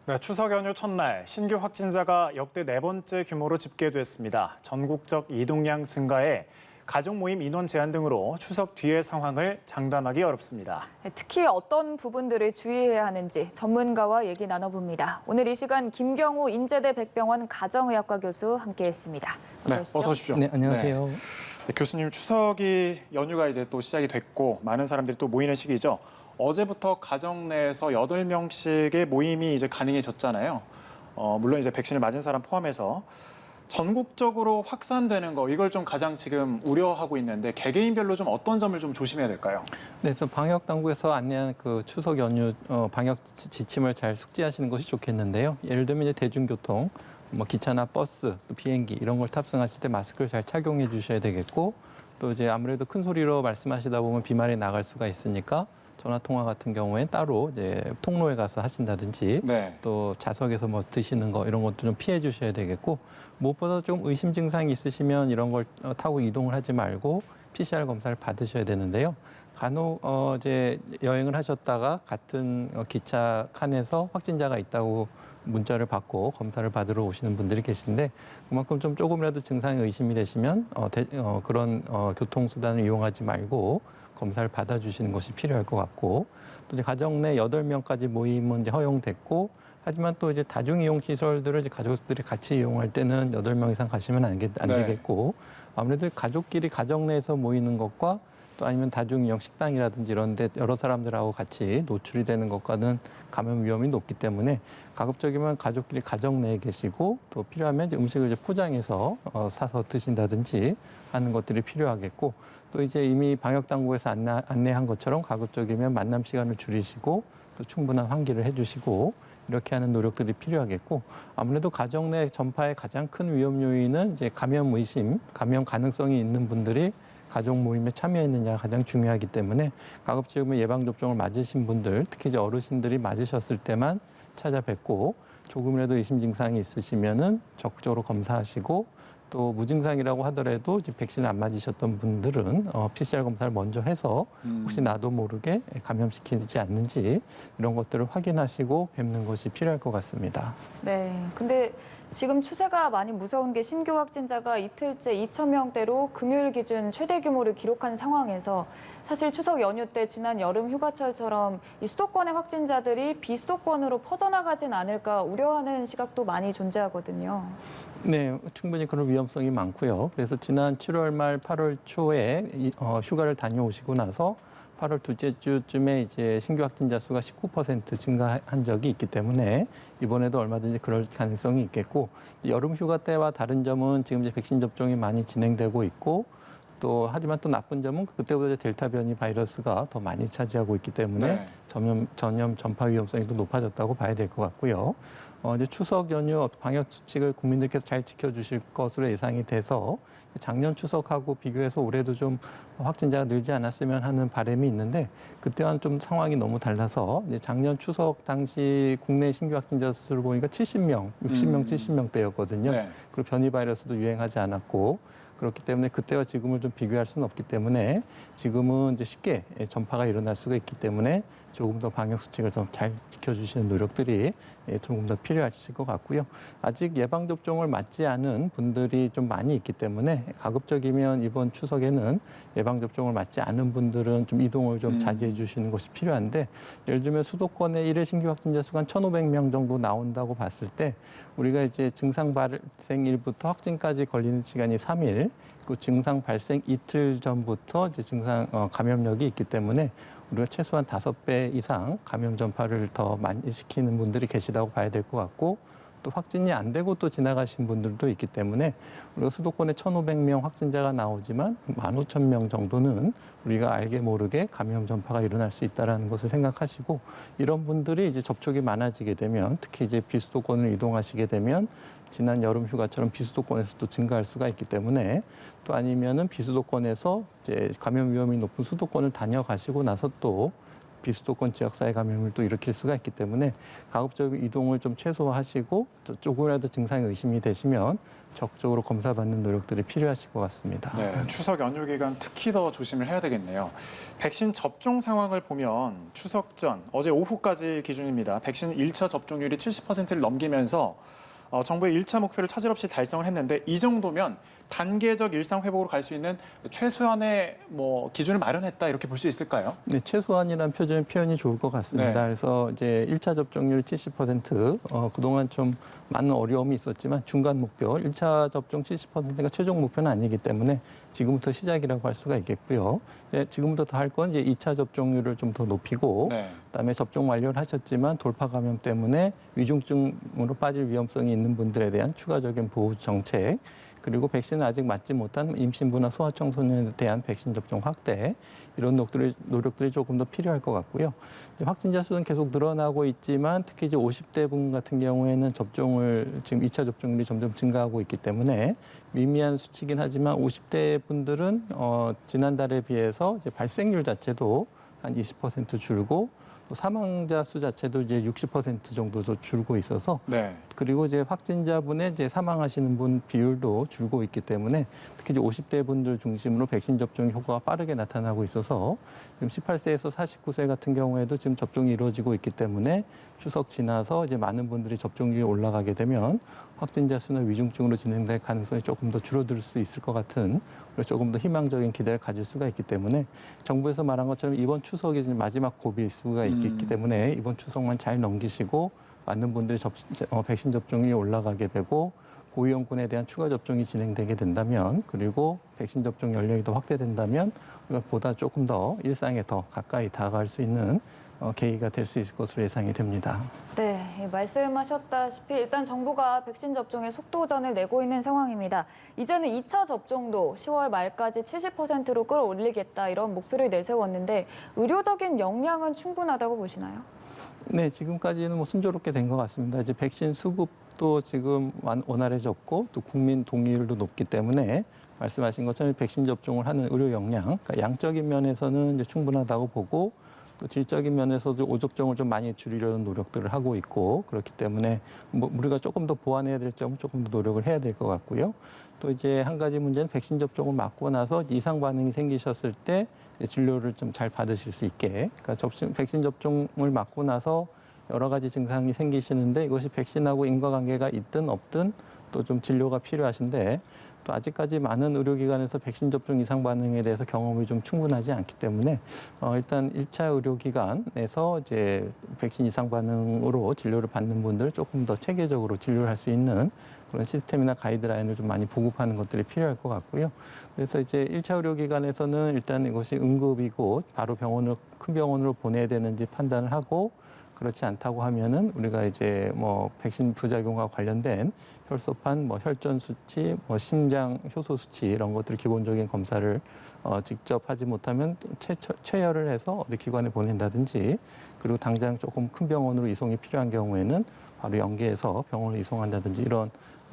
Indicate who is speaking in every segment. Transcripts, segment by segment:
Speaker 1: 네, 추석 연휴 첫날 신규 확진자가 역대 네 번째 규모로 집계됐습니다. 전국적 이동량 증가에 가족 모임 인원 제한 등으로 추석 뒤의 상황을 장담하기 어렵습니다.
Speaker 2: 특히 어떤 부분들을 주의해야 하는지 전문가와 얘기 나눠봅니다. 오늘 이 시간 김경호 인제대 백병원 가정의학과 교수 함께했습니다.
Speaker 1: 어서 오십시오.
Speaker 3: 네, 안녕하세요.
Speaker 1: 네, 교수님, 추석이 연휴가 이제 또 시작이 됐고 많은 사람들이 또 모이는 시기죠. 어제부터 가정 내에서 8명씩의 모임이 이제 가능해졌잖아요. 물론 이제 백신을 맞은 사람 포함해서 전국적으로 확산되는 거 이걸 좀 가장 지금 우려하고 있는데 개개인별로 좀 어떤 점을 좀 조심해야 될까요?
Speaker 3: 네, 저 방역 당국에서 안내한 그 추석 연휴 방역 지침을 잘 숙지하시는 것이 좋겠는데요. 예를 들면 이제 대중교통, 뭐 기차나 버스, 또 비행기 이런 걸 탑승하실 때 마스크를 잘 착용해 주셔야 되겠고, 또 이제 아무래도 큰 소리로 말씀하시다 보면 비말이 나갈 수가 있으니까 전화 통화 같은 경우엔 따로 이제 통로에 가서 하신다든지
Speaker 1: 네.
Speaker 3: 또 좌석에서 뭐 드시는 거 이런 것도 좀 피해 주셔야 되겠고, 무엇보다 좀 의심 증상이 있으시면 이런 걸 타고 이동을 하지 말고 PCR 검사를 받으셔야 되는데요. 간혹 이제 여행을 하셨다가 같은 기차 칸에서 확진자가 있다고 문자를 받고 검사를 받으러 오시는 분들이 계신데, 그만큼 좀 조금이라도 증상이 의심이 되시면 그런 교통수단을 이용하지 말고 검사를 받아주시는 것이 필요할 것 같고, 또 이제 가정 내 8명까지 모임은 이제 허용됐고, 하지만 또 이제 다중이용 시설들을 이제 가족들이 같이 이용할 때는 8명 이상 가시면 안 되겠고, 아무래도 가족끼리 가정 내에서 모이는 것과 또 아니면 다중이용 식당이라든지 이런 데 여러 사람들하고 같이 노출이 되는 것과는 감염 위험이 높기 때문에 가급적이면 가족끼리 가정 내에 계시고, 또 필요하면 이제 음식을 이제 포장해서 사서 드신다든지 하는 것들이 필요하겠고, 또 이제 이미 방역 당국에서 안내한 것처럼 가급적이면 만남 시간을 줄이시고 또 충분한 환기를 해주시고 이렇게 하는 노력들이 필요하겠고, 아무래도 가정 내 전파의 가장 큰 위험 요인은 이제 감염 의심, 감염 가능성이 있는 분들이 가족 모임에 참여했느냐가 가장 중요하기 때문에 가급적이면 예방접종을 맞으신 분들, 특히 이제 어르신들이 맞으셨을 때만 찾아뵙고, 조금이라도 의심 증상이 있으시면은 적극적으로 검사하시고, 또 무증상이라고 하더라도 이제 백신을 안 맞으셨던 분들은 PCR 검사를 먼저 해서 혹시 나도 모르게 감염시키지 않는지 이런 것들을 확인하시고 뵙는 것이 필요할 것 같습니다.
Speaker 2: 네, 근데 지금 추세가 많이 무서운 게 신규 확진자가 이틀째 2,000명대로 금요일 기준 최대 규모를 기록한 상황에서 사실 추석 연휴 때 지난 여름 휴가철처럼 이 수도권의 확진자들이 비수도권으로 퍼져나가진 않을까 우려하는 시각도 많이 존재하거든요.
Speaker 3: 네, 충분히 그런 위험성이 많고요. 그래서 지난 7월 말 8월 초에 휴가를 다녀오시고 나서 8월 둘째 주쯤에 이제 신규 확진자 수가 19% 증가한 적이 있기 때문에 이번에도 얼마든지 그럴 가능성이 있겠고, 여름 휴가 때와 다른 점은 지금 이제 백신 접종이 많이 진행되고 있고, 또 하지만 또 나쁜 점은 그때보다 이제 델타 변이 바이러스가 더 많이 차지하고 있기 때문에 전염 전파 위험성이 더 높아졌다고 봐야 될 것 같고요. 이제 추석 연휴 방역 수칙을 국민들께서 잘 지켜주실 것으로 예상이 돼서 작년 추석하고 비교해서 올해도 좀 확진자가 늘지 않았으면 하는 바람이 있는데, 그때와는 좀 상황이 너무 달라서 이제 작년 추석 당시 국내 신규 확진자 수를 보니까 70명, 60명, 70명대였거든요.
Speaker 1: 네.
Speaker 3: 그리고 변이 바이러스도 유행하지 않았고, 그렇기 때문에 그때와 지금을 좀 비교할 수는 없기 때문에 지금은 이제 쉽게 전파가 일어날 수가 있기 때문에 조금 더 방역 수칙을 더 잘 지켜주시는 노력들이 조금 더 필요하실 것 같고요. 아직 예방 접종을 맞지 않은 분들이 좀 많이 있기 때문에 가급적이면 이번 추석에는 예방 접종을 맞지 않은 분들은 좀 이동을 좀 자제해 주시는 것이 필요한데, 예를 들면 수도권의 일일 신규 확진자 수가 한 1,500명 정도 나온다고 봤을 때 우리가 이제 증상 발생일부터 확진까지 걸리는 시간이 3일, 그 증상 발생 이틀 전부터 이제 증상 감염력이 있기 때문에 우리가 최소한 5배 이상 감염 전파를 더 많이 시키는 분들이 계시다고 봐야 될 것 같고, 또 확진이 안 되고 또 지나가신 분들도 있기 때문에 우리가 수도권에 1,500명 확진자가 나오지만 15,000명 정도는 우리가 알게 모르게 감염 전파가 일어날 수 있다는 것을 생각하시고, 이런 분들이 이제 접촉이 많아지게 되면, 특히 이제 비수도권을 이동하시게 되면 지난 여름 휴가처럼 비수도권에서도 증가할 수가 있기 때문에, 또 아니면은 비수도권에서 이제 감염 위험이 높은 수도권을 다녀가시고 나서 또 비수도권 지역사회 감염을 또 일으킬 수가 있기 때문에 가급적 이동을 좀 최소화하시고 조금이라도 증상이 의심이 되시면 적극적으로 검사받는 노력들이 필요하실 것 같습니다.
Speaker 1: 네, 추석 연휴 기간 특히 더 조심을 해야 되겠네요. 백신 접종 상황을 보면 추석 전 어제 오후까지 기준입니다. 백신 1차 접종률이 70%를 넘기면서 정부의 1차 목표를 차질 없이 달성을 했는데 이 정도면 단계적 일상 회복으로 갈 수 있는 최소한의 기준을 마련했다 이렇게 볼 수 있을까요?
Speaker 3: 네, 최소한이라는 표현이 좋을 것 같습니다.
Speaker 1: 네.
Speaker 3: 그래서 이제 1차 접종률 70%, 그동안 좀 많은 어려움이 있었지만 중간 목표, 1차 접종 70%가 최종 목표는 아니기 때문에 지금부터 시작이라고 할 수가 있겠고요. 네, 지금부터 더 할 건 이제 2차 접종률을 좀 더 높이고,
Speaker 1: 네.
Speaker 3: 그다음에 접종 완료를 하셨지만 돌파 감염 때문에 위중증으로 빠질 위험성이 있는 분들에 대한 추가적인 보호 정책, 그리고 백신을 아직 맞지 못한 임신부나 소아청소년에 대한 백신 접종 확대, 이런 노력들이 조금 더 필요할 것 같고요. 확진자 수는 계속 늘어나고 있지만 특히 이제 50대 분 같은 경우에는 접종을 지금 2차 접종률이 점점 증가하고 있기 때문에 미미한 수치긴 하지만 50대 분들은 지난달에 비해서 이제 발생률 자체도 한 20% 줄고 또 사망자 수 자체도 이제 60% 정도 줄고 있어서
Speaker 1: 네.
Speaker 3: 그리고 이제 확진자분의 이제 사망하시는 분 비율도 줄고 있기 때문에 특히 이제 50대 분들 중심으로 백신 접종 효과가 빠르게 나타나고 있어서 지금 18세에서 49세 같은 경우에도 지금 접종이 이루어지고 있기 때문에 추석 지나서 이제 많은 분들이 접종률이 올라가게 되면 확진자 수나 위중증으로 진행될 가능성이 조금 더 줄어들 수 있을 것 같은 그리고 조금 더 희망적인 기대를 가질 수가 있기 때문에 정부에서 말한 것처럼 이번 추석이 이제 마지막 고비일 수가 있기 때문에 이번 추석만 잘 넘기시고 많은 분들이 백신 접종률이 올라가게 되고 고위험군에 대한 추가 접종이 진행되게 된다면 그리고 백신 접종 연령이 더 확대된다면 우리가 보다 조금 더 일상에 더 가까이 다가갈 수 있는 계기가 될 수 있을 것으로 예상이 됩니다.
Speaker 2: 네, 말씀하셨다시피 일단 정부가 백신 접종의 속도전을 내고 있는 상황입니다. 이제는 2차 접종도 10월 말까지 70%로 끌어올리겠다 이런 목표를 내세웠는데 의료적인 역량은 충분하다고 보시나요?
Speaker 3: 네, 지금까지는 순조롭게 된 것 같습니다. 이제 백신 수급도 지금 원활해졌고 또 국민 동의율도 높기 때문에 말씀하신 것처럼 백신 접종을 하는 의료 역량, 그러니까 양적인 면에서는 이제 충분하다고 보고 또 질적인 면에서도 오접종을 좀 많이 줄이려는 노력들을 하고 있고 그렇기 때문에 우리가 조금 더 보완해야 될 점은 조금 더 노력을 해야 될 것 같고요. 또 이제 한 가지 문제는 백신 접종을 맞고 나서 이상 반응이 생기셨을 때 진료를 좀 잘 받으실 수 있게. 그러니까 백신 접종을 맞고 나서 여러 가지 증상이 생기시는데 이것이 백신하고 인과관계가 있든 없든 또 좀 진료가 필요하신데 또 아직까지 많은 의료기관에서 백신 접종 이상 반응에 대해서 경험이 좀 충분하지 않기 때문에 일단 1차 의료기관에서 이제 백신 이상 반응으로 진료를 받는 분들 조금 더 체계적으로 진료를 할 수 있는 그런 시스템이나 가이드라인을 좀 많이 보급하는 것들이 필요할 것 같고요. 그래서 이제 1차 의료기관에서는 일단 이것이 응급이고 바로 큰 병원으로 보내야 되는지 판단을 하고 그렇지 않다고 하면은 우리가 이제 백신 부작용과 관련된 혈소판, 혈전 수치, 심장 효소 수치 이런 것들 기본적인 검사를 직접 하지 못하면 체열을 해서 어디 기관에 보낸다든지 그리고 당장 조금 큰 병원으로 이송이 필요한 경우에는 바로 연계해서 병원으로 이송한다든지 이런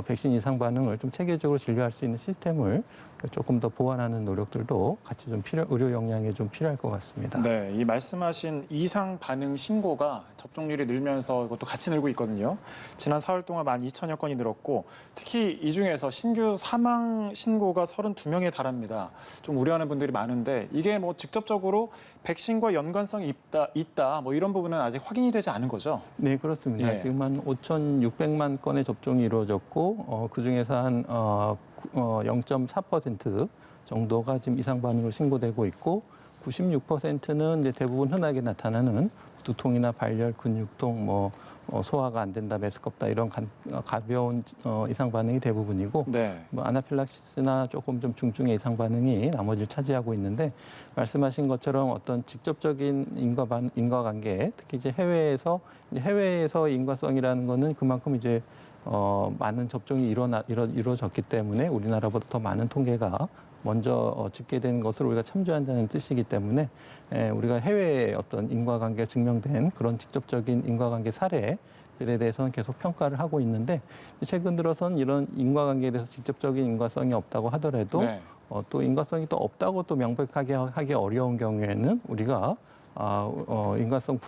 Speaker 3: 백신 이상 반응을 좀 체계적으로 진료할 수 있는 시스템을 조금 더 보완하는 노력들도 같이 좀 의료 역량에 좀 필요할 것 같습니다.
Speaker 1: 네, 이 말씀하신 이상 반응 신고가 접종률이 늘면서 이것도 같이 늘고 있거든요. 지난 4월 동안 12,000여 건이 늘었고 특히 이 중에서 신규 사망 신고가 32명에 달합니다. 좀 우려하는 분들이 많은데 이게 직접적으로 백신과 연관성이 있다 이런 부분은 아직 확인이 되지 않은 거죠?
Speaker 3: 네, 그렇습니다.
Speaker 1: 예.
Speaker 3: 지금 한 5,600만 건의 접종이 이루어졌고 그중에서 한 0.4% 정도가 지금 이상 반응으로 신고되고 있고 96%는 이제 대부분 흔하게 나타나는 두통이나 발열, 근육통, 소화가 안 된다, 메스껍다 이런 가벼운 이상 반응이 대부분이고
Speaker 1: 네.
Speaker 3: 아나필락시스나 조금 좀 중증의 이상 반응이 나머지를 차지하고 있는데 말씀하신 것처럼 어떤 직접적인 인과관계, 특히 이제 해외에서 인과성이라는 거는 그만큼 이제 많은 접종이 이루어졌기 때문에 우리나라보다 더 많은 통계가 먼저 집계된 것을 우리가 참조한다는 뜻이기 때문에 우리가 해외의 어떤 인과관계가 증명된 그런 직접적인 인과관계 사례들에 대해서는 계속 평가를 하고 있는데 최근 들어서는 이런 인과관계에 대해서 직접적인 인과성이 없다고 하더라도
Speaker 1: 네.
Speaker 3: 또 인과성이 또 없다고 또 명백하게 하기 어려운 경우에는 우리가 인과성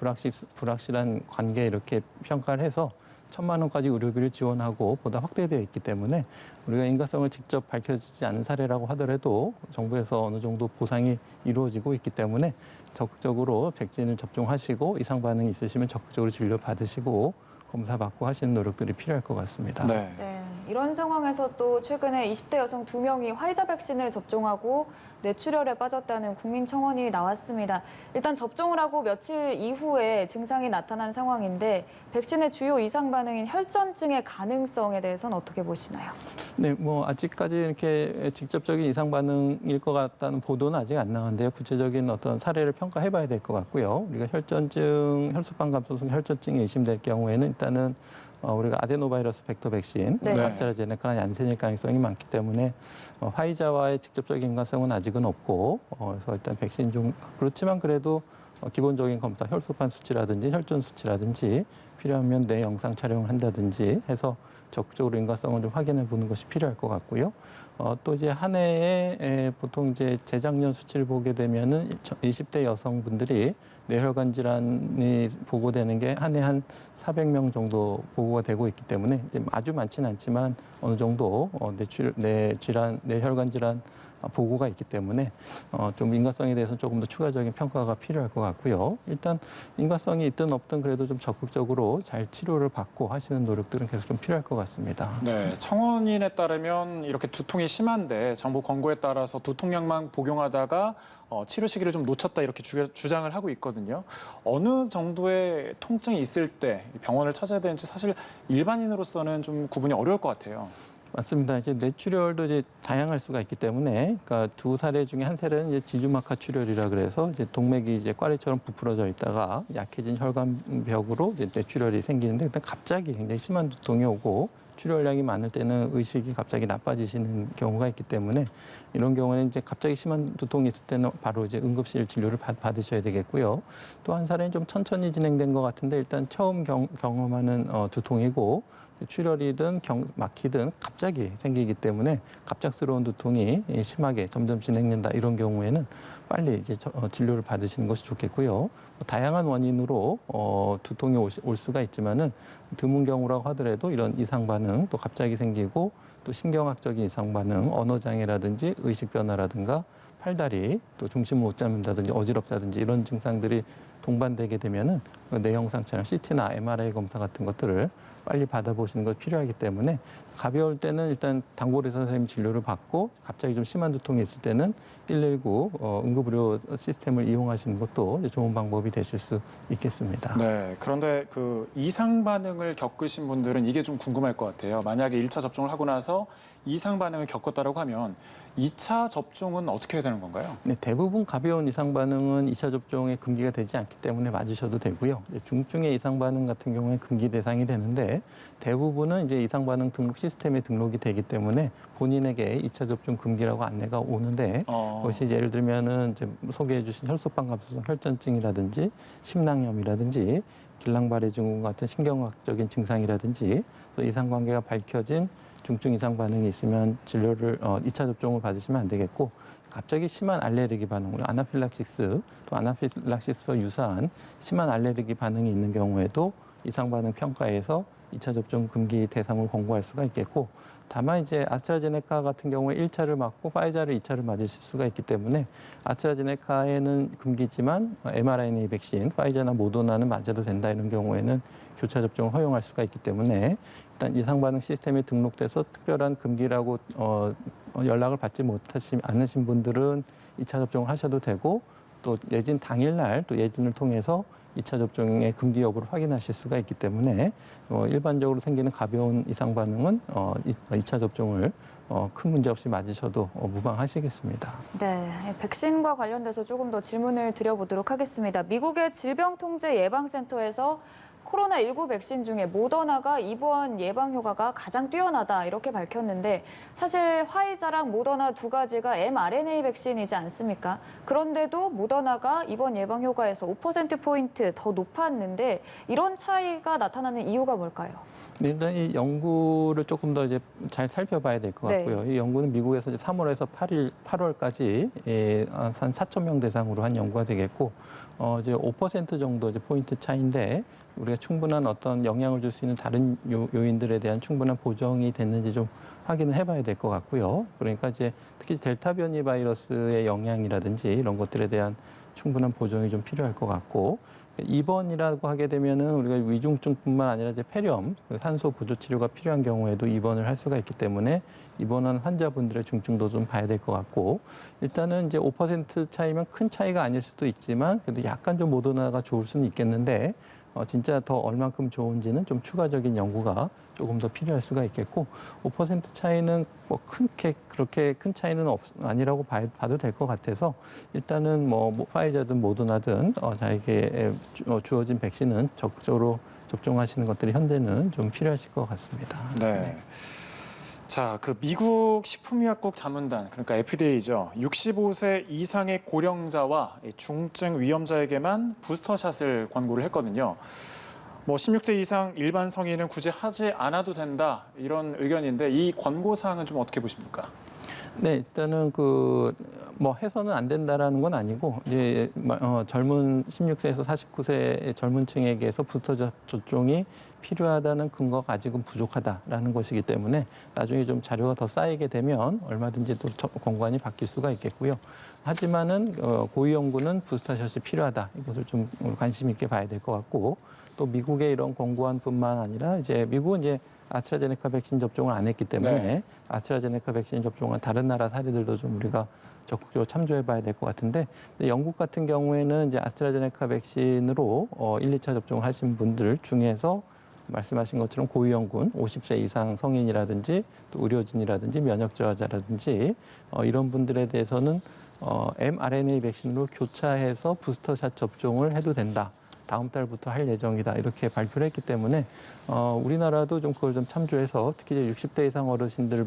Speaker 3: 불확실한 관계 이렇게 평가를 해서 1,000만 원까지 의료비를 지원하고 보다 확대되어 있기 때문에 우리가 인과성을 직접 밝혀지지 않은 사례라고 하더라도 정부에서 어느 정도 보상이 이루어지고 있기 때문에 적극적으로 백신을 접종하시고 이상 반응이 있으시면 적극적으로 진료 받으시고 검사 받고 하시는 노력들이 필요할 것 같습니다.
Speaker 1: 네.
Speaker 2: 네, 이런 상황에서 또 최근에 20대 여성 2명이 화이자 백신을 접종하고 뇌출혈에 빠졌다는 국민 청원이 나왔습니다. 일단 접종을 하고 며칠 이후에 증상이 나타난 상황인데 백신의 주요 이상 반응인 혈전증의 가능성에 대해서는 어떻게 보시나요?
Speaker 3: 네, 뭐 아직까지 이렇게 직접적인 이상 반응일 것 같다는 보도는 아직 안 나왔는데요. 구체적인 어떤 사례를 평가해봐야 될 것 같고요. 우리가 혈전증, 혈소판 감소성 혈전증이 의심될 경우에는 일단은 우리가 아데노바이러스 벡터 백신,
Speaker 2: 네.
Speaker 3: 아스트라제네카나 얀센일 가능성이 많기 때문에 화이자와의 직접적인 인과성은 아직은 없고, 그래서 일단 백신 중 그렇지만 그래도 기본적인 검사, 혈소판 수치라든지 혈전 수치라든지 필요하면 뇌 영상 촬영을 한다든지 해서 적극적으로 인과성을 좀 확인해 보는 것이 필요할 것 같고요. 또 이제 한 해에 보통 이제 재작년 수치를 보게 되면은 20대 여성분들이 뇌혈관 질환이 보고되는 게 한 해 한 400명 정도 보고가 되고 있기 때문에 이제 아주 많지는 않지만 어느 정도 뇌혈관 질환 보고가 있기 때문에 좀 인과성에 대해서는 조금 더 추가적인 평가가 필요할 것 같고요. 일단 인과성이 있든 없든 그래도 좀 적극적으로 잘 치료를 받고 하시는 노력들은 계속 좀 필요할 것 같습니다.
Speaker 1: 네, 청원인에 따르면 이렇게 두통이 심한데 정부 권고에 따라서 두통약만 복용하다가 치료 시기를 좀 놓쳤다 이렇게 주장을 하고 있거든요. 어느 정도의 통증이 있을 때 병원을 찾아야 되는지 사실 일반인으로서는 좀 구분이 어려울 것 같아요.
Speaker 3: 맞습니다. 이제 뇌출혈도 이제 다양할 수가 있기 때문에, 그러니까 두 사례 중에 한 사례는 이제 지주막하 출혈이라 그래서 이제 동맥이 이제 꽈리처럼 부풀어져 있다가 약해진 혈관벽으로 이제 뇌출혈이 생기는데, 일단 갑자기 굉장히 심한 두통이 오고 출혈량이 많을 때는 의식이 갑자기 나빠지시는 경우가 있기 때문에 이런 경우는 이제 갑자기 심한 두통이 있을 때는 바로 이제 응급실 진료를 받으셔야 되겠고요. 또 한 사례는 좀 천천히 진행된 것 같은데 일단 처음 경험하는 두통이고. 출혈이든 막히든 갑자기 생기기 때문에 갑작스러운 두통이 심하게 점점 진행된다 이런 경우에는 빨리 이제 진료를 받으시는 것이 좋겠고요. 다양한 원인으로 두통이 올 수가 있지만은 드문 경우라고 하더라도 이런 이상 반응 또 갑자기 생기고 또 신경학적인 이상 반응, 언어 장애라든지 의식 변화라든가 팔다리 또 중심을 못 잡는다든지 어지럽다든지 이런 증상들이 동반되게 되면은 뇌 영상 촬영, CT나 MRI 검사 같은 것들을 빨리 받아보시는 것이 필요하기 때문에 가벼울 때는 일단 단골 의사 선생님 진료를 받고 갑자기 좀 심한 두통이 있을 때는 119 응급의료 시스템을 이용하시는 것도 좋은 방법이 되실 수 있겠습니다.
Speaker 1: 네, 그런데 그 이상 반응을 겪으신 분들은 이게 좀 궁금할 것 같아요. 만약에 1차 접종을 하고 나서 이상 반응을 겪었다라고 하면 2차 접종은 어떻게 해야 되는 건가요?
Speaker 3: 네, 대부분 가벼운 이상 반응은 2차 접종에 금기가 되지 않기 때문에 맞으셔도 되고요. 중증의 이상 반응 같은 경우에 금기 대상이 되는데 대부분은 이제 이상 반응 등록 시스템에 등록이 되기 때문에 본인에게 2차 접종 금기라고 안내가 오는데 그것이 예를 들면은 이제 소개해 주신 혈소판 감소성 혈전증이라든지 심낭염이라든지 길랑발해 증후군 같은 신경학적인 증상이라든지 또 이상 관계가 밝혀진 중증 이상 반응이 있으면 진료를 2차 접종을 받으시면 안 되겠고 갑자기 심한 알레르기 반응, 아나필락시스 또 아나필락시스와 유사한 심한 알레르기 반응이 있는 경우에도 이상 반응 평가에서 2차 접종 금기 대상을 권고할 수가 있겠고 다만 이제 아스트라제네카 같은 경우에 1차를 맞고 파이자를 2차를 맞으실 수가 있기 때문에 아스트라제네카에는 금기지만 mRNA 백신, 파이자나 모더나는 맞아도 된다 이런 경우에는 교차 접종을 허용할 수가 있기 때문에 일단 이상 반응 시스템에 등록돼서 특별한 금기라고 연락을 받지 않으신 분들은 2차 접종을 하셔도 되고 또 예진 당일날 또 예진을 통해서 2차 접종의 금기 여부를 확인하실 수가 있기 때문에 일반적으로 생기는 가벼운 이상 반응은 2차 접종을 큰 문제 없이 맞으셔도 무방하시겠습니다.
Speaker 2: 네, 백신과 관련돼서 조금 더 질문을 드려보도록 하겠습니다. 미국의 질병통제예방센터에서 코로나19 백신 중에 모더나가 입원 예방 효과가 가장 뛰어나다 이렇게 밝혔는데 사실 화이자랑 모더나 두 가지가 mRNA 백신이지 않습니까? 그런데도 모더나가 입원 예방 효과에서 5%포인트 더 높았는데 이런 차이가 나타나는 이유가 뭘까요?
Speaker 3: 일단 이 연구를 조금 더 이제 잘 살펴봐야 될 것
Speaker 2: 네.
Speaker 3: 같고요. 이 연구는 미국에서 이제 3월에서 8월까지 한 4천 명 대상으로 한 연구가 되겠고, 이제 5% 정도 이제 포인트 차이인데 우리가 충분한 어떤 영향을 줄 수 있는 다른 요인들에 대한 충분한 보정이 됐는지 좀 확인을 해봐야 될 것 같고요. 그러니까 이제 특히 델타 변이 바이러스의 영향이라든지 이런 것들에 대한 충분한 보정이 좀 필요할 것 같고. 입원이라고 하게 되면은 우리가 위중증뿐만 아니라 이제 폐렴, 산소 보조 치료가 필요한 경우에도 입원을 할 수가 있기 때문에 입원한 환자분들의 중증도 좀 봐야 될 것 같고, 일단은 이제 5% 차이면 큰 차이가 아닐 수도 있지만 그래도 약간 좀 모더나가 좋을 수는 있겠는데 진짜 더 얼만큼 좋은지는 좀 추가적인 연구가 조금 더 필요할 수가 있겠고, 5% 차이는 뭐 그렇게 큰 차이는 아니라고 봐도 될 것 같아서 일단은 뭐 파이자든 모더나든 자에게 주어진 백신은 적극적으로 접종하시는 것들이 현재는 좀 필요하실 것 같습니다.
Speaker 1: 네. 자, 그 미국 식품의약국 자문단, 그러니까 FDA죠. 65세 이상의 고령자와 중증 위험자에게만 부스터샷을 권고를 했거든요. 뭐 16세 이상 일반 성인은 굳이 하지 않아도 된다 이런 의견인데 이 권고 사항은 좀 어떻게 보십니까?
Speaker 3: 네, 일단은 뭐 해서는 안 된다라는 건 아니고 이제 젊은 16세에서 49세 젊은 층에게서 부스터 접종이 필요하다는 근거가 아직은 부족하다라는 것이기 때문에 나중에 좀 자료가 더 쌓이게 되면 얼마든지 또 권고안이 바뀔 수가 있겠고요. 하지만은 고위 연구는 부스터샷이 필요하다. 이것을 좀 관심 있게 봐야 될 것 같고, 또 미국의 이런 권고안뿐만 아니라 이제 미국은 이제 아스트라제네카 백신 접종을 안 했기 때문에
Speaker 1: 네.
Speaker 3: 아스트라제네카 백신 접종한 다른 나라 사례들도 좀 우리가 적극적으로 참조해 봐야 될 것 같은데, 영국 같은 경우에는 이제 아스트라제네카 백신으로 1, 2차 접종을 하신 분들 중에서 말씀하신 것처럼 고위험군 50세 이상 성인이라든지 또 의료진이라든지 면역 저하자라든지 이런 분들에 대해서는 mRNA 백신으로 교차해서 부스터샷 접종을 해도 된다. 다음 달부터 할 예정이다. 이렇게 발표를 했기 때문에 우리나라도 좀 그걸 좀 참조해서 특히 이제 60대 이상 어르신들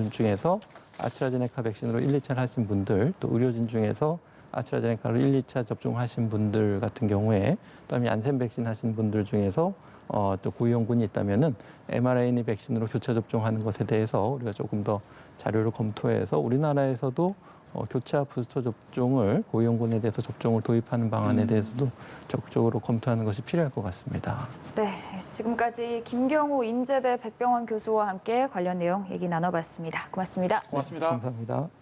Speaker 3: 중에서 아스트라제네카 백신으로 1, 2차를 하신 분들, 또 의료진 중에서 아스트라제네카로 1, 2차 접종하신 분들 같은 경우에, 그다음에 얀센 백신 하신 분들 중에서 또 고위험군이 있다면은 mRNA 백신으로 교차 접종하는 것에 대해서 우리가 조금 더 자료를 검토해서 우리나라에서도 교차 부스터 접종을 고위험군에 대해서 접종을 도입하는 방안에 대해서도 적극적으로 검토하는 것이 필요할 것 같습니다.
Speaker 2: 네, 지금까지 김경호 인제대 백병원 교수와 함께 관련 내용 얘기 나눠봤습니다. 고맙습니다.
Speaker 1: 고맙습니다.
Speaker 3: 감사합니다.